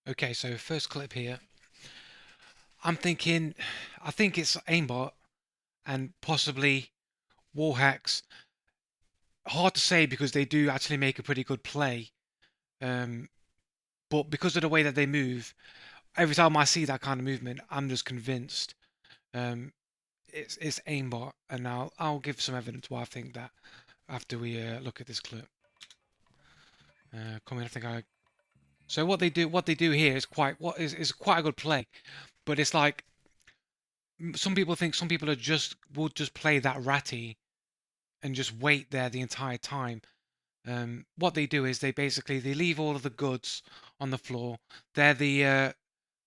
Okay, so first clip here. I'm thinking, I think it's aimbot and possibly wall hacks. Hard to say because they do actually make a pretty good play. Um, but because of the way that they move, every time I see that kind of movement, I'm just convinced um, it's aimbot. And I'll give some evidence why I think that after we look at this clip. Coming, I think I. So what they do here is quite a good play, but it's like some people think some people would just play that ratty and just wait there the entire time. What they do is they leave all of the goods on the floor. They're the uh,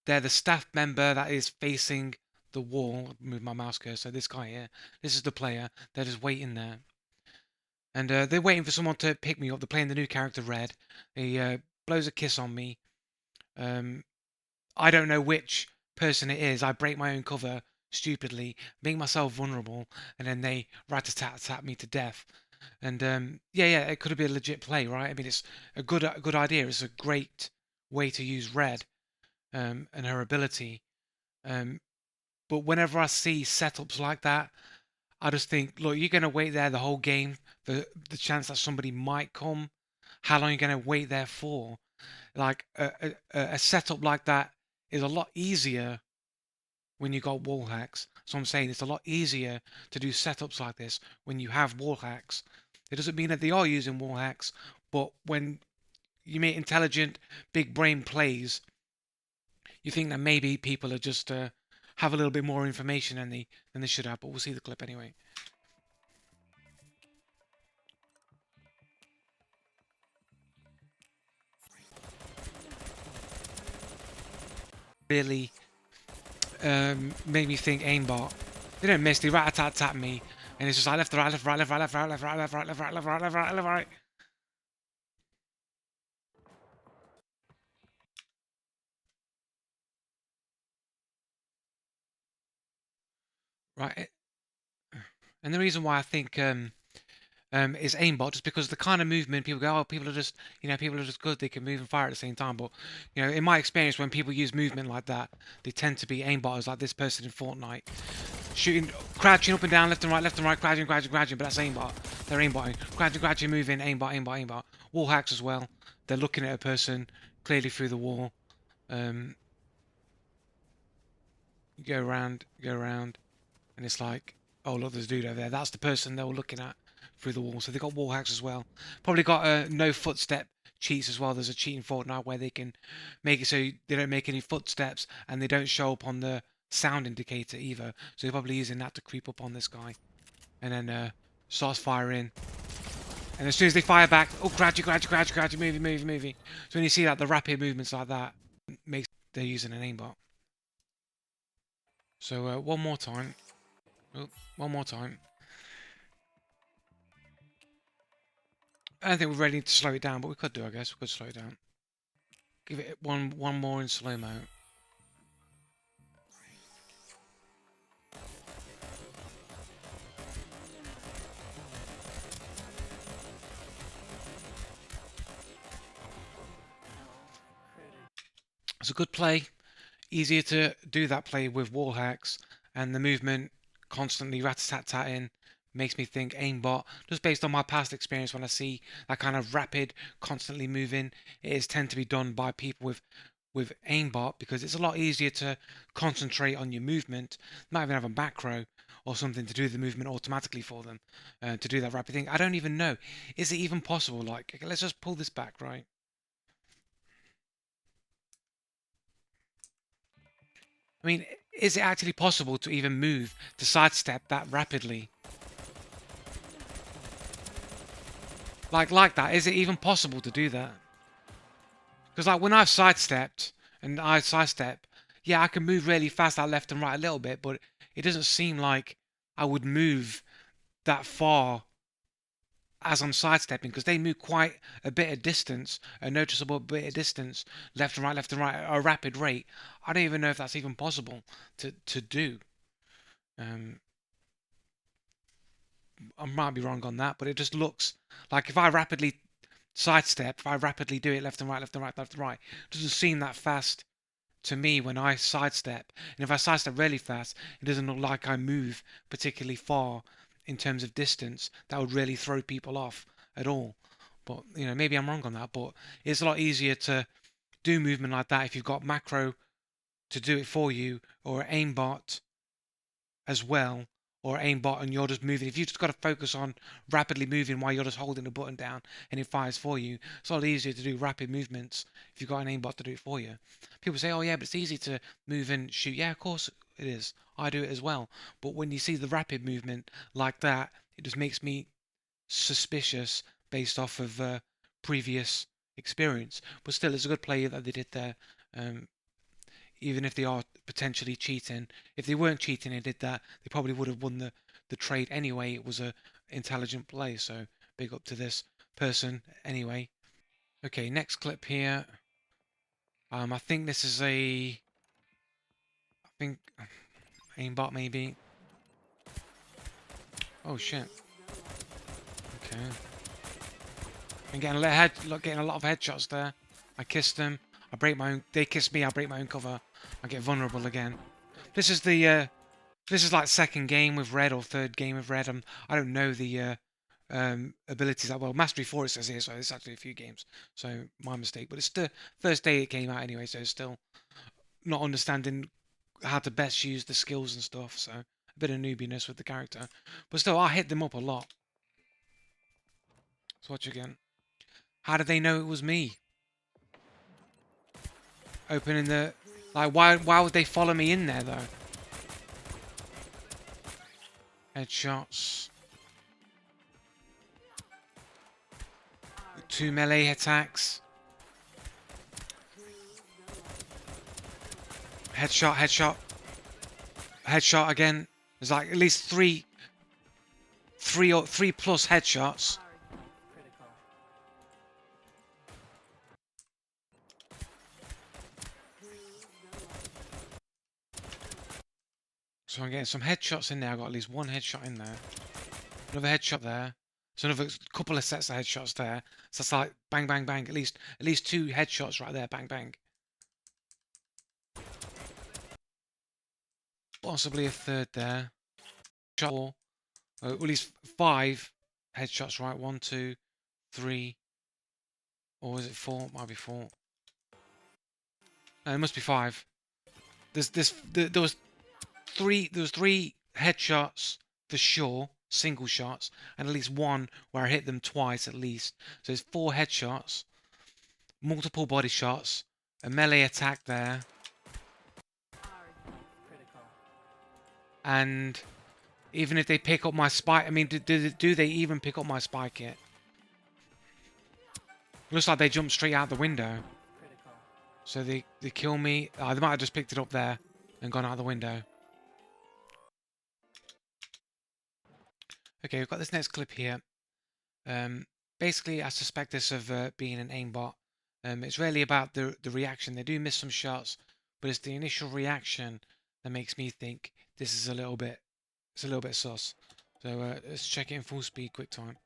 they're the staff member that is facing the wall. Move my mouse cursor. This guy here. This is the player. They're just waiting there, and they're waiting for someone to pick me up. They're playing the new character Red. He blows a kiss on me. Um, I don't know which person it is. I break my own cover stupidly, make myself vulnerable, and then they rat-a-tat-tat me to death. And yeah, it could have been a legit play, right? I mean, it's a good idea. It's a great way to use Red and her ability. Um, but whenever I see setups like that, I just think, look, you're gonna wait there the whole game for the chance that somebody might come. How long are you gonna wait there for? Like a setup like that is a lot easier when you got wall hacks. So I'm saying it's a lot easier to do setups like this when you have wall hacks. It doesn't mean that they are using wall hacks, but when you make intelligent, big brain plays, you think that maybe people are just have a little bit more information than they should have. But we'll see the clip anyway. Really made me think aimbot. They don't miss. They rat-a-tat-tat me, and it's just like left, right, left, right, left, right, left, right, left, right, left, right, left, right, left, right, left, right, left, right. Right. And the reason why I think is aimbot just because the kind of movement people go, oh, people are just good, they can move and fire at the same time. But in my experience, when people use movement like that, they tend to be aimbotters, like this person in Fortnite, shooting, crouching up and down, left and right, crouching, but that's aimbot. They're aimbotting, crouching, moving, aimbot. Wall hacks as well. They're looking at a person clearly through the wall. Um, go around, and it's like, oh look, there's a dude over there. That's the person they were looking at through the wall. So they got wall hacks as well. Probably got no footstep cheats as well. There's a cheat in Fortnite where they can make it so they don't make any footsteps and they don't show up on the sound indicator either. So they're probably using that to creep up on this guy, and then starts firing. And as soon as they fire back, oh, crouch, movie. So when you see that, the rapid movements like that makes they're using an aimbot. So one more time. Oh, one more time. I don't think we really need to slow it down, but we could do, I guess. We could slow it down. Give it one more in slow-mo. It's a good play. Easier to do that play with wall hacks, and the movement constantly rat-a-tat-tatting makes me think aimbot. Just based on my past experience, when I see that kind of rapid, constantly moving, it is tend to be done by people with aimbot because it's a lot easier to concentrate on your movement, not even have a macro or something to do the movement automatically for them, to do that rapid thing. I don't even know. Is it even possible? Like, okay, let's just pull this back, right? I mean, is it actually possible to even move to sidestep that rapidly? Like that, is it even possible to do that? Because like when I've sidestepped and I sidestep, yeah, I can move really fast out left and right a little bit, but it doesn't seem like I would move that far as I'm sidestepping because they move quite a bit of distance, a noticeable bit of distance, left and right, at a rapid rate. I don't even know if that's even possible to do. Um, I might be wrong on that, but it just looks like if I rapidly sidestep, if I rapidly do it left and right, left and right, left and right, it doesn't seem that fast to me when I sidestep. And if I sidestep really fast, it doesn't look like I move particularly far in terms of distance. That would really throw people off at all. But, you know, maybe I'm wrong on that, but it's a lot easier to do movement like that if you've got macro to do it for you, or aimbot as well, or aimbot and you're just moving. If you've just got to focus on rapidly moving while you're just holding the button down and it fires for you, it's a lot easier to do rapid movements if you've got an aimbot to do it for you. People say, oh yeah, but it's easy to move and shoot. Yeah, of course it is. I do it as well. But when you see the rapid movement like that, it just makes me suspicious based off of previous experience. But still, it's a good play that they did there. Even if they are potentially cheating. If they weren't cheating and did that, they probably would have won the trade anyway. It was a intelligent play, so big up to this person anyway. Okay, next clip here. I think this is I think aimbot maybe. Oh shit. Okay. I'm getting getting a lot of headshots there. I kissed them. I break my own. They kiss me. I break my own cover. I get vulnerable again. This is the this is like second game with red or third game with red. I don't know the abilities that well. Mastery 4 it says here, so it's actually a few games. So my mistake. But it's the first day it came out anyway, so it's still not understanding how to best use the skills and stuff. So a bit of noobiness with the character. But still, I hit them up a lot. Let's watch again. How did they know it was me? Opening the... Like, why would they follow me in there, though? Headshots. 2 melee attacks. Headshot, headshot. Headshot again. There's like at least three plus headshots. So I'm getting some headshots in there. I've got at least one headshot in there. Another headshot there. So another couple of sets of headshots there. So that's like bang, bang, bang. At least 2 headshots right there. Bang, bang. Possibly a third there. Shot 4. At least 5 headshots, right? 1, 2, 3. Or is it 4? It might be 4. No, it must be 5. There was 3 headshots for sure, single shots, and at least 1 where I hit them twice at least. So there's 4 headshots, multiple body shots, a melee attack there, and even if they pick up my spike, I mean, do they even pick up my spike kit? Looks like they jumped straight out the window. So they kill me. They might have just picked it up there and gone out the window. Okay, we've got this next clip here. Basically, I suspect this of being an aimbot. It's really about the reaction. They do miss some shots, but it's the initial reaction that makes me think this is a little bit sus. So let's check it in full speed, quick time.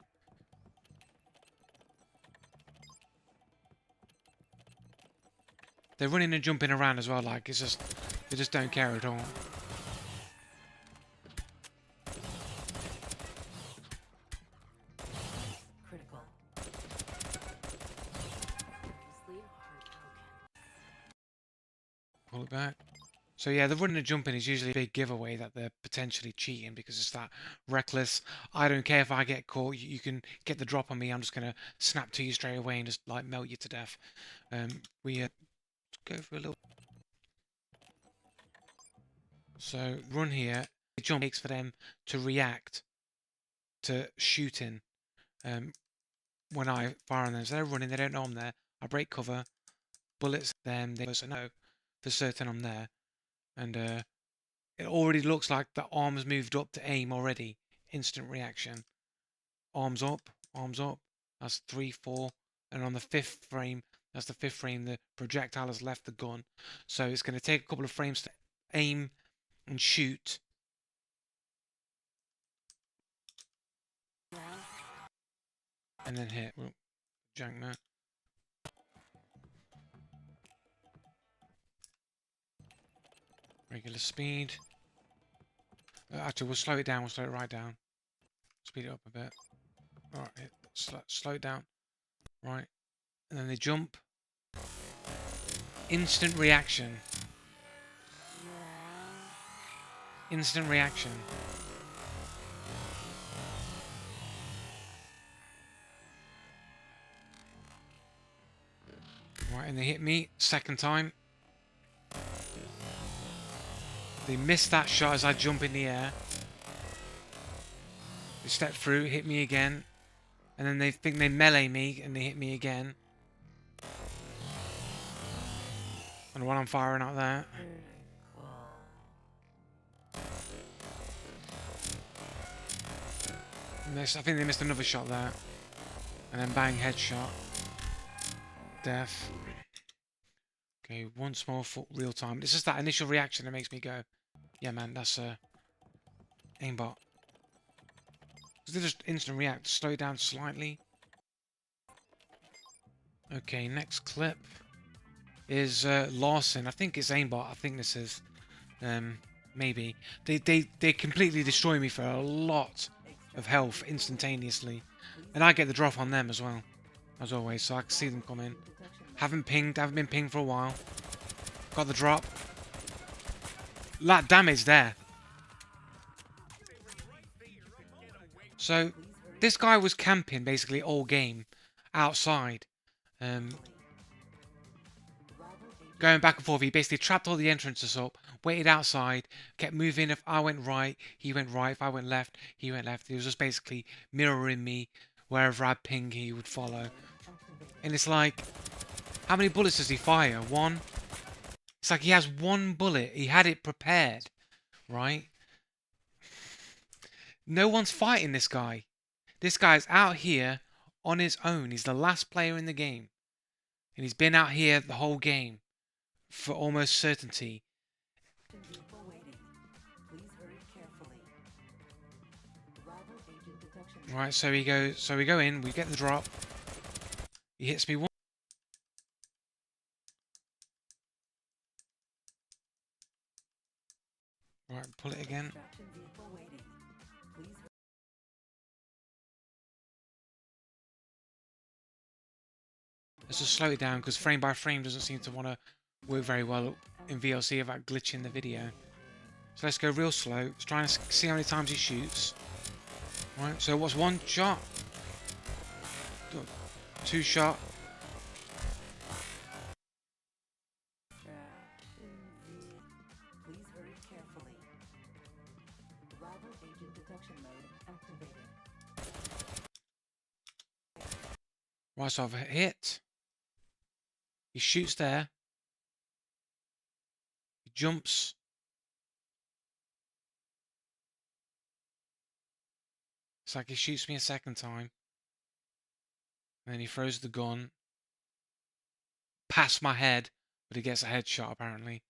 They're running and jumping around as well. Like it's just they just don't care at all. Pull it back. So yeah, the running and jumping is usually a big giveaway that they're potentially cheating because it's that reckless. I don't care if I get caught. You can get the drop on me. I'm just gonna snap to you straight away and just like melt you to death. We go for a little. So run here. The jump takes for them to react to shooting. When I fire on them, so they're running. They don't know I'm there. I break cover. Bullets them. They know for certain I'm there. And it already looks like the arms moved up to aim already. Instant reaction. Arms up, arms up. That's 3, 4. And on the 5th frame, that's the 5th frame, the projectile has left the gun. So it's going to take a couple of frames to aim and shoot. And then hit. jank now. Regular speed. Actually, we'll slow it down. We'll slow it right down. Speed it up a bit. Alright, slow it down. Right. And then they jump. Instant reaction. Instant reaction. Right, and they hit me. Second time. They missed that shot as I jump in the air. They step through, hit me again. And then they think they melee me and they hit me again. And while I'm firing out there. I think they missed another shot there. And then bang, headshot. Death. Okay, once more for real time. It's just that initial reaction that makes me go, yeah man, that's aimbot. They just instant react, slow it down slightly. Okay, next clip is Larson. I think it's aimbot. I think this is maybe. They completely destroy me for a lot of health instantaneously. And I get the drop on them as well. As always, so I can see them come in. Haven't been pinged for a while. Got the drop. That damage there. So, this guy was camping basically all game. Outside. Going back and forth. He basically trapped all the entrances up. Waited outside. Kept moving. If I went right, he went right. If I went left, he went left. He was just basically mirroring me. Wherever I ping, he would follow. And it's like, how many bullets does he fire? One? It's like he has one bullet. He had it prepared. Right? No one's fighting this guy. This guy's out here on his own. He's the last player in the game. And he's been out here the whole game. For almost certainty. Right, so we go in, we get the drop. He hits me one. Right, pull it again. Let's just slow it down because frame by frame doesn't seem to want to work very well in VLC without glitching the video. So let's go real slow. Let's try and see how many times he shoots. Right, so what's one shot? Two shot. Right, so I've hit. He shoots there. He jumps. It's like he shoots me a second time. And then he throws the gun. Past my head. But he gets a headshot apparently.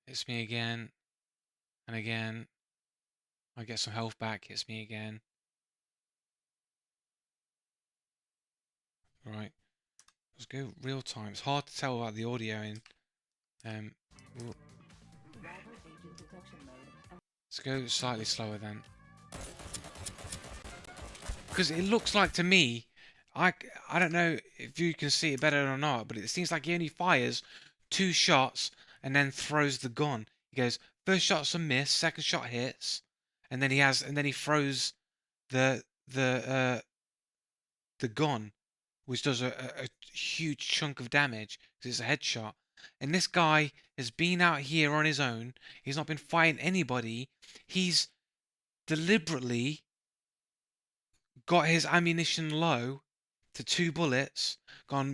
Hits me again. And again. I get some health back. Hits me again. Right. Let's go real time. It's hard to tell about the audio in. Let's go slightly slower then. Because it looks like to me, I don't know if you can see it better or not, but it seems like he only fires 2 shots and then throws the gun. He goes, first shot's a miss, second shot hits, and then he throws the gun, which does a huge chunk of damage because it's a headshot. And this guy has been out here on his own. He's not been fighting anybody. He's deliberately got his ammunition low to 2 bullets,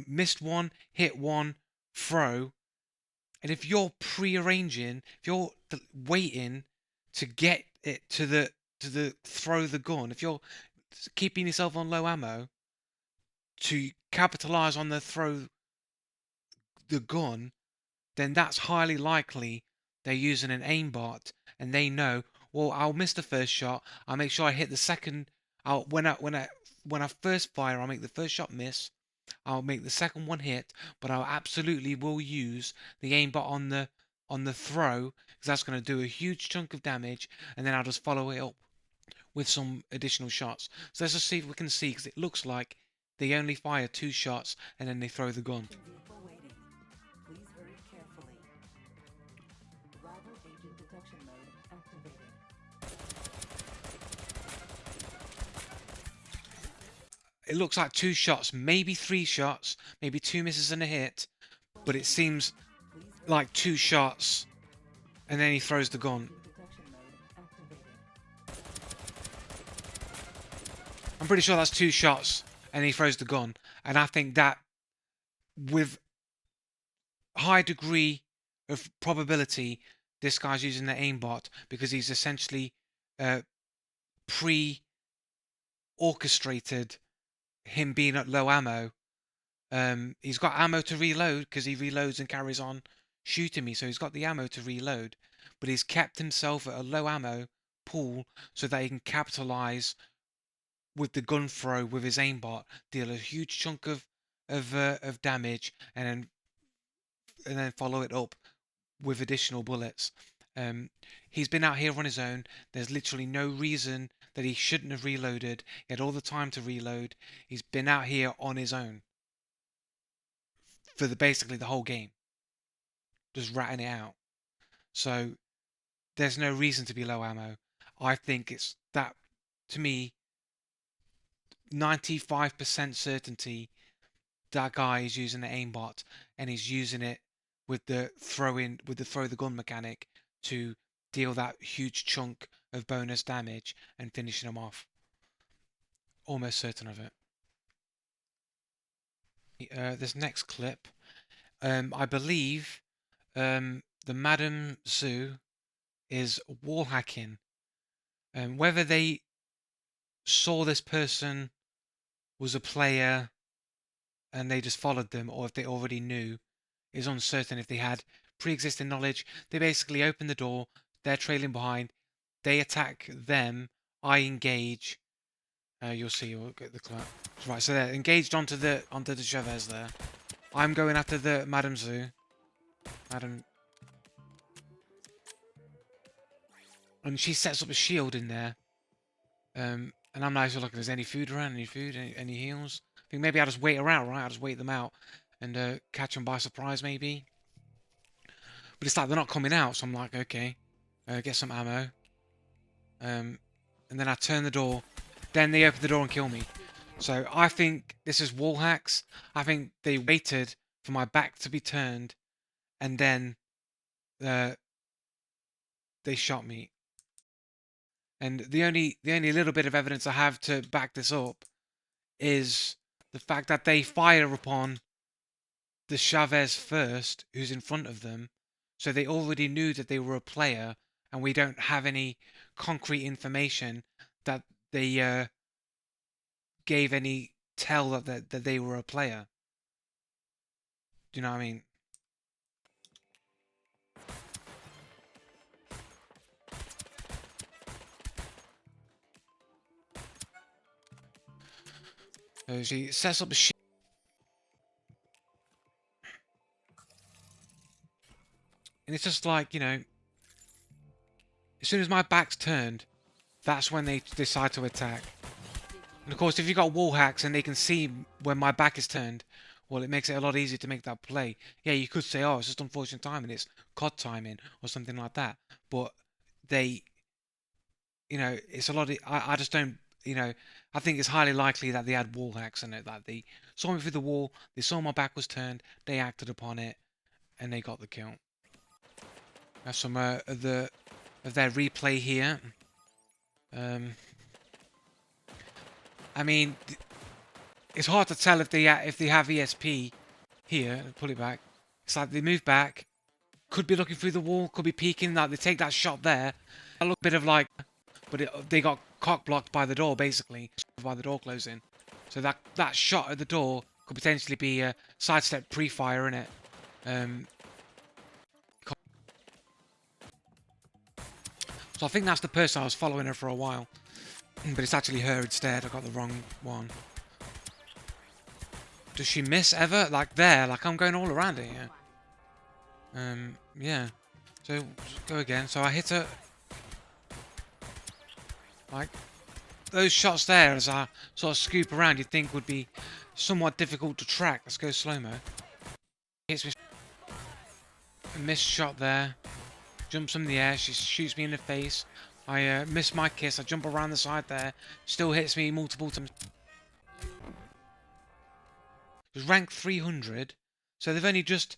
missed one, hit one, throw. And if you're pre-arranging, if you're waiting to get it to the throw the gun, if you're keeping yourself on low ammo to capitalize on the throw the gun, then that's highly likely they're using an aimbot and they know, well, I'll miss the first shot, I'll make sure I hit the second When I first fire, I'll make the first shot miss. I'll make the second one hit, but I absolutely will use the aimbot on the throw, because that's going to do a huge chunk of damage, and then I'll just follow it up with some additional shots. So let's just see if we can see, because it looks like they only fire 2 shots and then they throw the gun. It looks like 2 shots, maybe 3 shots, maybe 2 misses and a hit, but it seems like 2 shots, and then he throws the gun. I'm pretty sure that's 2 shots, and he throws the gun. And I think that, with high degree of probability, this guy's using the aimbot, because he's essentially pre-orchestrated him being at low ammo. He's got ammo to reload, because he reloads and carries on shooting me, so he's got the ammo to reload, but he's kept himself at a low ammo pool so that he can capitalize with the gun throw with his aimbot, deal a huge chunk of damage, and then follow it up with additional bullets. He's been out here on his own. There's literally no reason that he shouldn't have reloaded. He had all the time to reload. He's been out here on his own for basically the whole game, just ratting it out. So there's no reason to be low ammo. I think it's that, to me, 95% certainty that guy is using the aimbot, and he's using it with the throw the gun mechanic to deal that huge chunk of bonus damage and finishing him off. Almost certain of it. This next clip, I believe the Madam Zoo is wall hacking. Whether they saw this person was a player and they just followed them, or if they already knew, is uncertain. If they had pre-existing knowledge, they basically open the door, they're trailing behind, they attack them, I engage. You'll see, you'll get the clap. Right, so they're engaged onto the Chavez there. I'm going after the Madam Zoo. And she sets up a shield in there. And I'm like, look, if there's any food around, any heals. I think maybe I'll just wait around, right? I'll just wait them out and catch them by surprise, maybe. But it's like they're not coming out, so I'm like, okay, get some ammo. And then I turn the door. Then they open the door and kill me. So I think this is wall hacks. I think they waited for my back to be turned, and then they shot me. And the only little bit of evidence I have to back this up is the fact that they fire upon the Chavez first, who's in front of them. So they already knew that they were a player, and we don't have any concrete information that they gave any tell that they were a player. Do you know what I mean? So she sets up a shit. And it's just like, as soon as my back's turned, that's when they decide to attack. And of course, if you've got wall hacks and they can see when my back is turned, well, it makes it a lot easier to make that play. Yeah, you could say, oh, it's just unfortunate timing, it's COD timing, or something like that. But they, it's a lot of, I just don't, I think it's highly likely that they had wall hacks in it, that they saw me through the wall, they saw my back was turned, they acted upon it, and they got the kill. Have some of their replay here. I mean, it's hard to tell if they have ESP here. Pull it back. It's like they move back. Could be looking through the wall. Could be peeking. Like they take that shot there. I look a bit of like, but they got cock blocked by the door basically, by the door closing. So that shot at the door could potentially be a sidestep pre-fire in it. So I think that's the person I was following her for a while. But it's actually her instead. I got the wrong one. Does she miss ever? Like there, like I'm going all around it here. Yeah. So go again. So I hit her. Like those shots there, as I sort of scoop around, you'd think would be somewhat difficult to track. Let's go slow-mo. Hits me. A missed shot there. Jumps in the air. She shoots me in the face. I miss my kiss. I jump around the side there. Still hits me multiple times. It was rank 300. So they've only just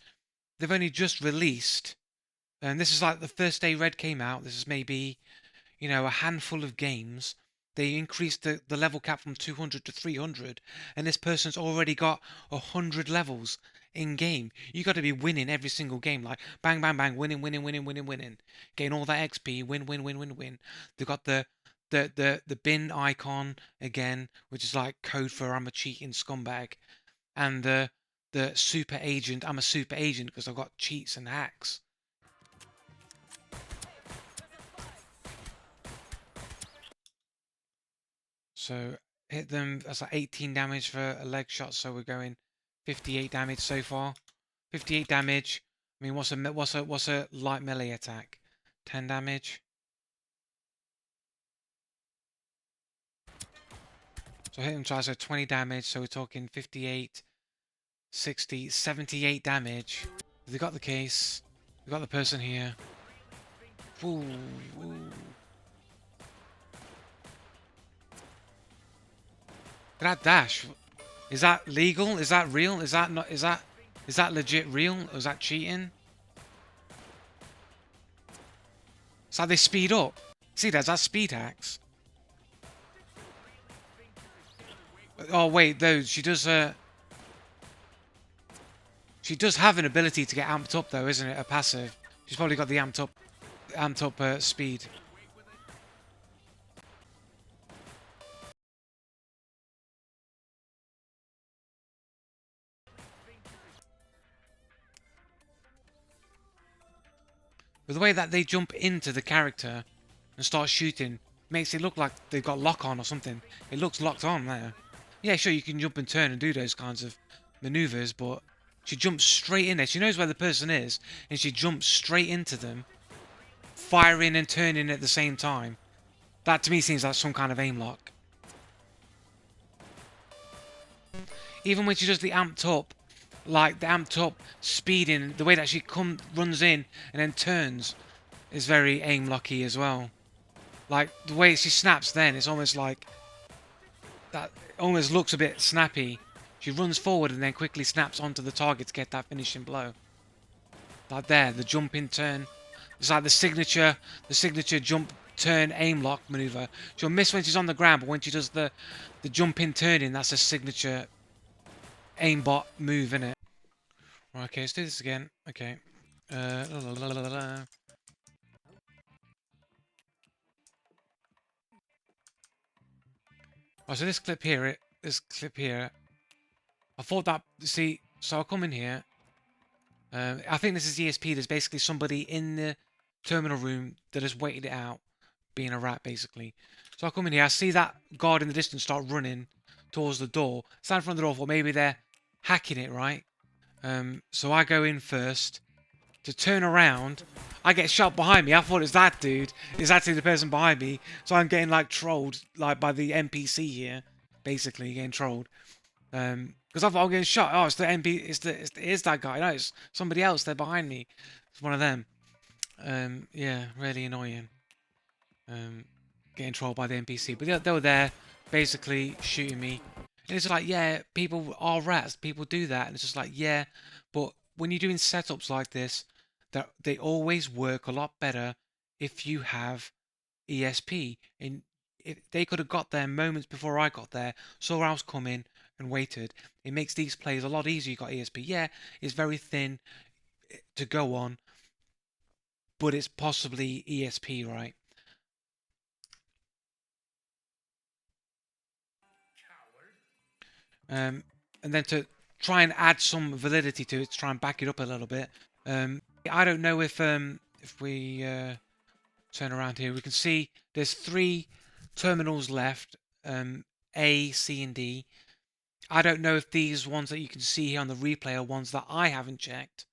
released. And this is like the first day Red came out. This is maybe, you know, a handful of games. They increased the level cap from 200 to 300, and this person's already got 100 levels in game. You got to be winning every single game, like bang, bang, bang, winning, winning, winning, winning, winning, getting all that XP, win, win, win, win, win. They've got the bin icon again, which is like code for I'm a cheating scumbag, and the super agent. I'm a super agent because I've got cheats and hacks. So hit them, that's like 18 damage for a leg shot, so we're going 58 damage so far. 58 damage. I mean, what's a light melee attack? 10 damage. So hit him twice, so 20 damage, so we're talking 58, 60, 78 damage. They got the case. We got the person here. Ooh, ooh. That dash. Is that legal? Is that real? Is that not? Is that legit real? Or is that cheating? It's how they speed up. See, that's speed hacks. Oh wait, though she does have an ability to get amped up though, isn't it? A passive. She's probably got the amped up speed. But the way that they jump into the character and start shooting makes it look like they've got lock on or something. It looks locked on there. Yeah, sure, you can jump and turn and do those kinds of maneuvers, but she jumps straight in there. She knows where the person is, and she jumps straight into them, firing and turning at the same time. That to me seems like some kind of aim lock. Even when she does the amped up, like the amped up speeding, the way that she runs in and then turns is very aim locky as well. Like the way she snaps then, it's almost like that. Almost looks a bit snappy. She runs forward and then quickly snaps onto the target to get that finishing blow. Like there, the jump in turn. It's like the signature jump turn aim lock maneuver. She'll miss when she's on the ground, but when she does the jump in turning, that's a signature aimbot move, innit? Right, okay, let's do this again. Okay. Oh, so this clip here, I thought that, see, so I'll come in here. I think this is ESP. There's basically somebody in the terminal room that has waited it out, being a rat, basically. So I come in here, I see that guard in the distance start running towards the door. Stand in front of the door, for maybe they're hacking it, right? So I go in first to turn around. I get shot behind me. I thought it was that dude. It's actually the person behind me. So I'm getting like trolled, like by the NPC here, basically getting trolled. Because I thought I'm getting shot. Oh, it's the NP. It's that guy. No, it's somebody else. They're behind me. It's one of them. Yeah, really annoying. Getting trolled by the NPC, but they were there, basically shooting me. And it's like, yeah, people are rats. People do that, and it's just like, yeah, but when you're doing setups like this, that they always work a lot better if you have ESP. And they could have got there moments before I got there, saw I was coming, and waited. It makes these plays a lot easier. You got ESP. Yeah, it's very thin to go on, but it's possibly ESP, right? And then to try and add some validity to it, to try and back it up a little bit. I don't know if we turn around here, we can see there's three terminals left, A, C, and D. I don't know if these ones that you can see here on the replay are ones that I haven't checked,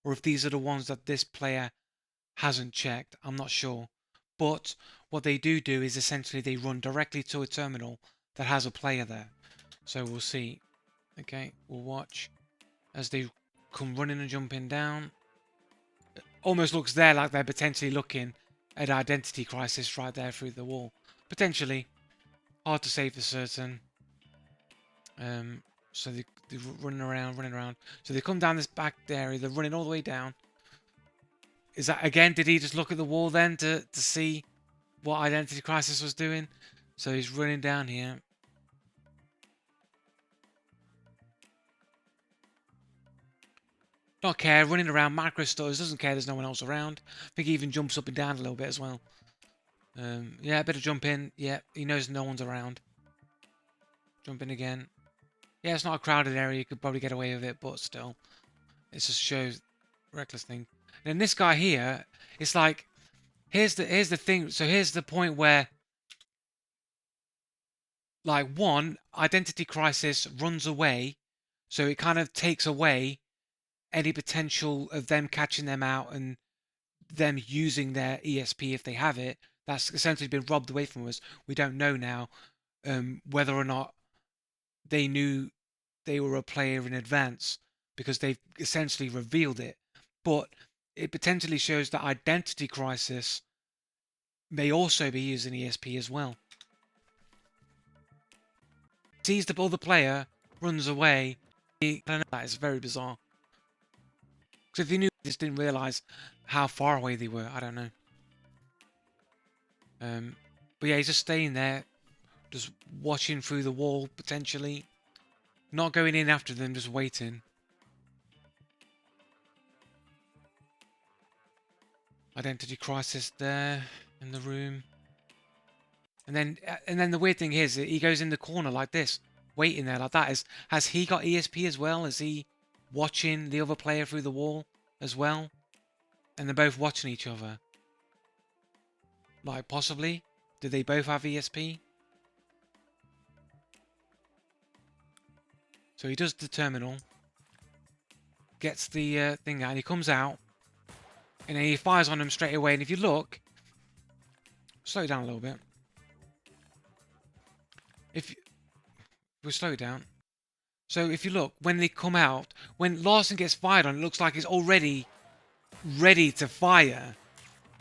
or if these are the ones that this player hasn't checked. I'm not sure. But what they do is essentially they run directly to a terminal that has a player there. So we'll see. Okay, we'll watch as they come running and jumping down. Almost looks there like they're potentially looking at Identity Crisis right there through the wall. Potentially. Hard to say for certain. So they're running around. So they come down this back area. They're running all the way down. Is that, again, did he just look at the wall then to see what Identity Crisis was doing? So he's running down here. Not care, running around, macro stutters, doesn't care there's no one else around. I think he even jumps up and down a little bit as well. Yeah, a bit of jump in. Yeah, he knows no one's around. Jump in again. Yeah, it's not a crowded area, you could probably get away with it, but still. It just shows reckless thing. And then this guy here, it's like, here's the thing. So here's the point where, like, one, Identity Crisis runs away, so it kind of takes away any potential of them catching them out and them using their ESP if they have it. That's essentially been robbed away from us. We don't know now whether or not they knew they were a player in advance because they've essentially revealed it. But it potentially shows that Identity Crisis may also be using ESP as well. Sees the other player, runs away. I don't know, that is very bizarre. Because if he knew, just didn't realise how far away they were. I don't know. But yeah, he's just staying there, just watching through the wall, potentially. Not going in after them, just waiting. Identity Crisis there in the room. And then the weird thing is that he goes in the corner like this, waiting there like that. Has he got ESP as well? Is he watching the other player through the wall as well? And they're both watching each other. Like, possibly? Do they both have ESP? So he does the terminal. Gets the thing out. And he comes out. And then he fires on him straight away. And if you look... Slow it down a little bit. We'll slow it down. So if you look, when they come out, when Larson gets fired on, it looks like he's already ready to fire.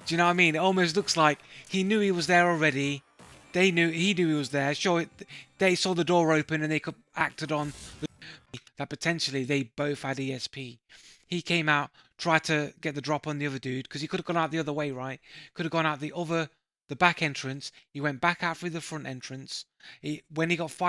Do you know what I mean? It almost looks like he knew he was there already. He knew he was there. Sure, they saw the door open and they acted on that potentially they both had ESP. He came out, tried to get the drop on the other dude because he could have gone out the other way, right? Could have gone out the back entrance. He went back out through the front entrance. When he got fired